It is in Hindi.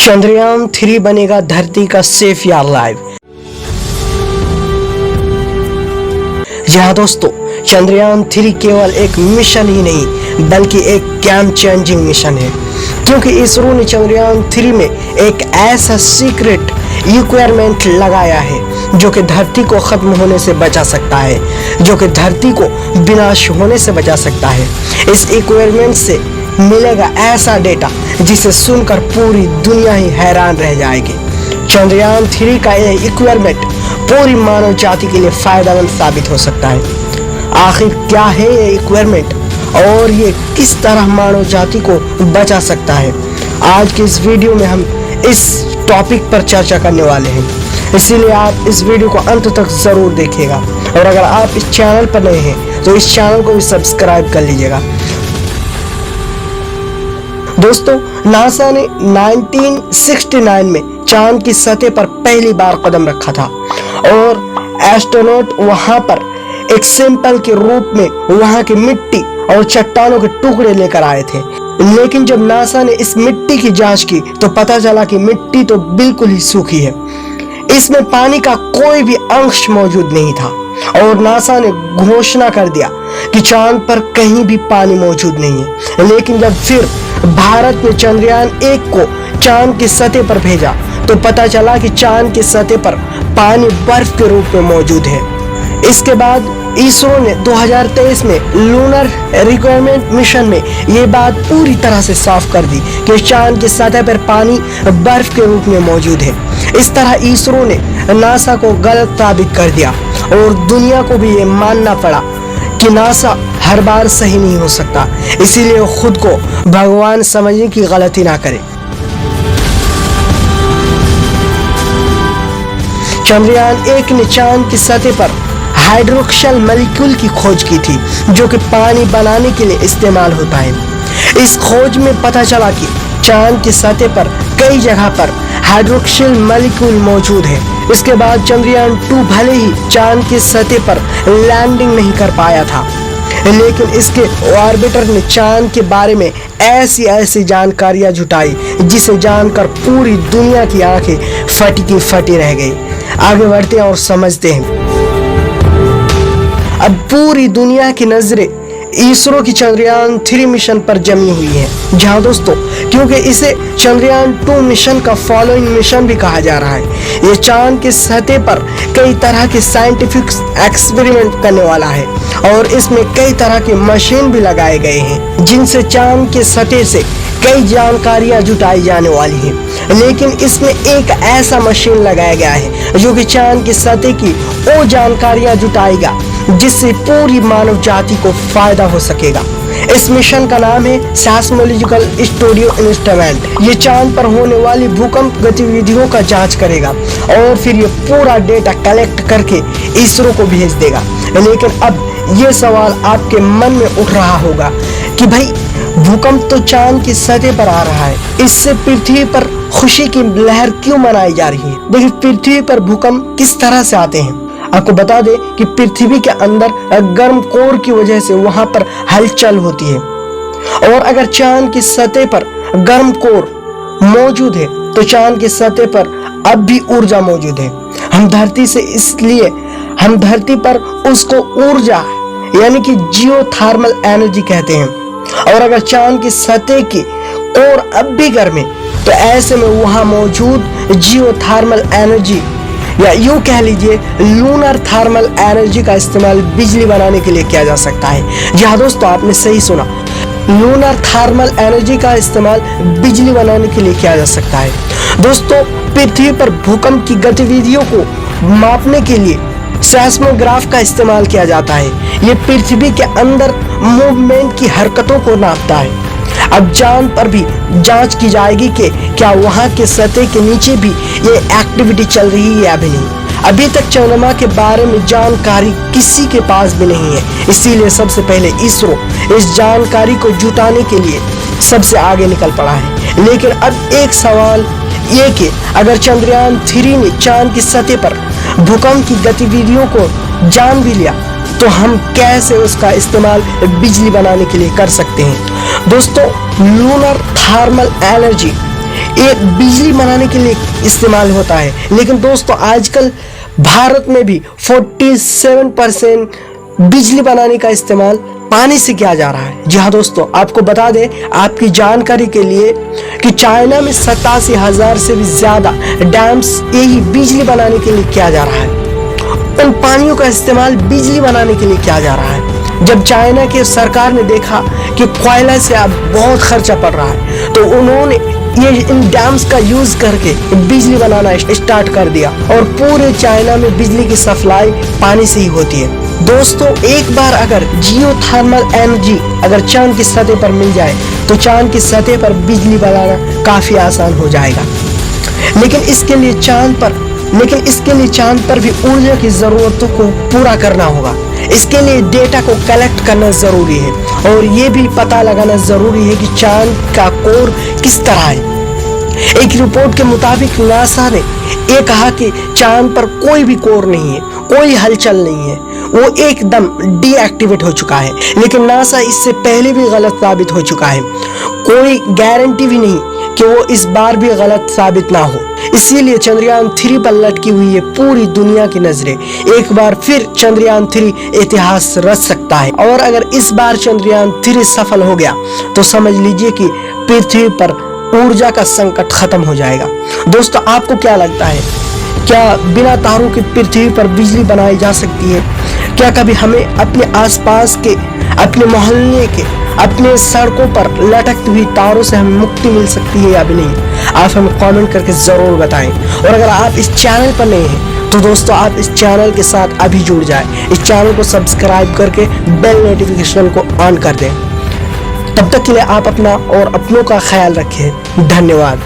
चंद्रयान 3 बनेगा धरती का सेफ यार लाइव। जी हाँ दोस्तों, चंद्रयान 3 केवल एक मिशन ही नहीं बल्कि एक गेम चेंजिंग मिशन है, क्योंकि इसरो ने चंद्रयान 3 में एक ऐसा सीक्रेट इक्विपमेंट लगाया है जो कि धरती को खत्म होने से बचा सकता है, जो कि धरती को विनाश होने से बचा सकता है। इस इक्विपमेंट से मिलेगा ऐसा डेटा जिसे सुनकर पूरी दुनिया ही हैरान रह जाएगी। चंद्रयान 3 का यह इक्विपमेंट पूरी मानव जाति के लिए फायदेमंद साबित हो सकता है। आखिर क्या है ये इक्विपमेंट और ये किस तरह मानव जाति को बचा सकता है, आज के इस वीडियो में हम इस टॉपिक पर चर्चा करने वाले हैं। इसीलिए आप इस वीडियो को अंत तक जरूर देखिएगा और अगर आप इस चैनल पर नए हैं तो इस चैनल को भी सब्सक्राइब कर लीजिएगा। दोस्तों, नासा ने 1969 में चांद की सतह पर पहली बार कदम रखा था और एस्ट्रोनॉट वहां पर एक सैंपल के रूप में वहां की मिट्टी और चट्टानों के टुकड़े लेकर आए थे। लेकिन जब नासा ने इस मिट्टी की जांच की तो पता चला कि मिट्टी तो बिल्कुल ही सूखी है, इसमें पानी का कोई भी अंश मौजूद नहीं था और नासा ने घोषणा कर दिया कि चांद पर कहीं भी पानी मौजूद नहीं है। लेकिन जब फिर भारत ने चंद्रयान 1 को चांद की सतह पर भेजा तो पता चला कि चांद की सतह पर पानी बर्फ के रूप में मौजूद है। इसके बाद इसरो ने 2023 में लूनर रिक्वायरमेंट मिशन में ये बात पूरी तरह से साफ कर दी कि चांद की सतह पर पानी बर्फ के रूप में मौजूद है। इस तरह इसरो ने नासा को गलत साबित कर दिया और दुनिया को भी ये मानना पड़ा कि नासा हर बार सही नहीं हो सकता, इसीलिए खुद को भगवान समझने की गलती ना करें। चंद्रयान 1 ने चांद की सतह पर हाइड्रोक्सल मॉलिक्यूल की खोज की थी जो कि पानी बनाने के लिए इस्तेमाल होता है। इस खोज में पता चला कि चांद की सतह पर कई जगह पर हाइड्रोक्सल मॉलिक्यूल मौजूद है। इसके बाद चंद्रयान 2 भले ही चांद की सतह पर लैंडिंग नहीं कर पाया था, लेकिन इसके ऑर्बिटर ने चांद के बारे में ऐसी जानकारियां जुटाई जिसे जानकर पूरी दुनिया की आंखें फटी की फटी रह गई। आगे बढ़ते हैं और समझते हैं। अब पूरी दुनिया की नजरें इसरो की चंद्रयान 3 मिशन पर जमी हुई है। जहां दोस्तों, क्योंकि इसे चंद्रयान 2 मिशन का फॉलोइंग मिशन भी कहा जा रहा है। ये चांद की सतह पर कई तरह के साइंटिफिक एक्सपेरिमेंट करने वाला है और इसमें कई तरह के मशीन भी लगाए गए हैं जिनसे चांद की सतह से कई जानकारियां जुटाई जाने वाली हैं। लेकिन इसमें एक ऐसा मशीन लगाया गया है जो कि चांद की सतह की वो जानकारियां जुटाएगा जिससे पूरी मानव जाति को फायदा हो सकेगा। इस मिशन का नाम है सेस्मोलॉजिकल स्टूडियो इंस्ट्रूमेंट। ये चांद पर होने वाली भूकंप गतिविधियों का जांच करेगा और फिर ये पूरा डेटा कलेक्ट करके इसरो को भेज देगा। लेकिन अब ये सवाल आपके मन में उठ रहा होगा कि भाई, भूकंप तो चांद की सतह पर आ रहा है, इससे पृथ्वी पर खुशी की लहर क्यों मनाई जा रही है? देखिए, पृथ्वी पर भूकंप किस तरह से आते हैं। आपको बता दें कि पृथ्वी के अंदर गर्म कोर की वजह से वहां पर हलचल होती है और अगर चांद की सतह पर गर्म कोर मौजूद है तो चांद की सतह पर अब भी ऊर्जा मौजूद है। हम धरती पर उसको ऊर्जा यानी कि जियोथर्मल एनर्जी कहते हैं और अगर चांद की सतह की कोर अब भी गर्म है तो ऐसे में वहां मौजूद जियोथर्मल एनर्जी या यूं कह लीजिए लूनर थर्मल एनर्जी का इस्तेमाल बिजली बनाने के लिए किया जा सकता है। जी हाँ दोस्तों, आपने सही सुना, लूनर थर्मल एनर्जी का इस्तेमाल बिजली बनाने के लिए किया जा सकता है। दोस्तों, पृथ्वी पर भूकंप की गतिविधियों को मापने के लिए सेस्मोग्राफ का इस्तेमाल किया जाता है। ये पृथ्वी के अंदर मूवमेंट की हरकतों को नापता है। अब चांद पर भी जांच की जाएगी कि क्या वहां के सतह के नीचे भी ये एक्टिविटी चल रही है या भी नहीं। अभी तक चंद्रमा के बारे में जानकारी किसी के पास भी नहीं है, इसीलिए सबसे पहले इसरो इस जानकारी को जुटाने के लिए सबसे आगे निकल पड़ा है। लेकिन अब एक सवाल ये कि अगर चंद्रयान 3 ने चांद की सतह पर भूकंप की गतिविधियों को जान भी लिया तो हम कैसे उसका इस्तेमाल बिजली बनाने के लिए कर सकते हैं। दोस्तों, लूनर थर्मल एनर्जी ये बिजली बनाने के लिए इस्तेमाल होता है। लेकिन दोस्तों आजकल भारत में भी 47% बिजली बनाने का इस्तेमाल पानी से किया जा रहा है। जी हाँ दोस्तों, आपको बता दें आपकी जानकारी के लिए कि चाइना में 87,000 से भी ज्यादा डैम्स यही बिजली बनाने के लिए किया जा रहा है। उन पानियों का इस्तेमाल बिजली बनाने के लिए किया जा रहा है। जब चाइना की सरकार ने देखा कि कोयला से अब बहुत खर्चा पड़ रहा है, तो उन्होंने ये इन डैम्स का यूज करके बिजली बनाना स्टार्ट कर दिया और पूरे चाइना में बिजली की सप्लाई पानी से ही होती है। दोस्तों एक बार अगर जियोथर्मल एनर्जी अगर चांद की सतह पर मिल जाए तो चांद की सतह पर बिजली बनाना काफी आसान हो जाएगा। लेकिन इसके लिए चांद पर भी ऊर्जा की जरूरतों को पूरा करना होगा। इसके लिए डेटा को कलेक्ट करना जरूरी है और ये भी पता लगाना जरूरी है कि चांद का कोर किस तरह है। एक रिपोर्ट के मुताबिक नासा ने ये कहा कि चांद पर कोई भी कोर नहीं है, कोई हलचल नहीं है, वो एकदम डीएक्टिवेट हो चुका है। लेकिन नासा इससे पहले भी गलत साबित हो चुका है, कोई गारंटी भी नहीं कि वो इस बार भी गलत साबित ना हो। इसीलिए चंद्रयान 3 पर लटकी हुई है पूरी दुनिया की नजरें। एक बार फिर चंद्रयान 3 इतिहास रच सकता है और अगर इस बार चंद्रयान 3 सफल हो गया तो समझ लीजिए कि पृथ्वी पर ऊर्जा का संकट खत्म हो जाएगा। दोस्तों आपको क्या लगता है, क्या बिना तारों के पृथ्वी पर बिजली बनाई जा सकती है? क्या कभी हमें अपने आसपास के, अपने मोहल्ले के, अपने सड़कों पर लटकती हुई तारों से हमें मुक्ति मिल सकती है या भी नहीं? आप हमें कमेंट करके जरूर बताएं। और अगर आप इस चैनल पर नए हैं तो दोस्तों आप इस चैनल के साथ अभी जुड़ जाएं। इस चैनल को सब्सक्राइब करके बेल नोटिफिकेशन को ऑन कर दें। तब तक के लिए आप अपना और अपनों का ख्याल रखें। धन्यवाद।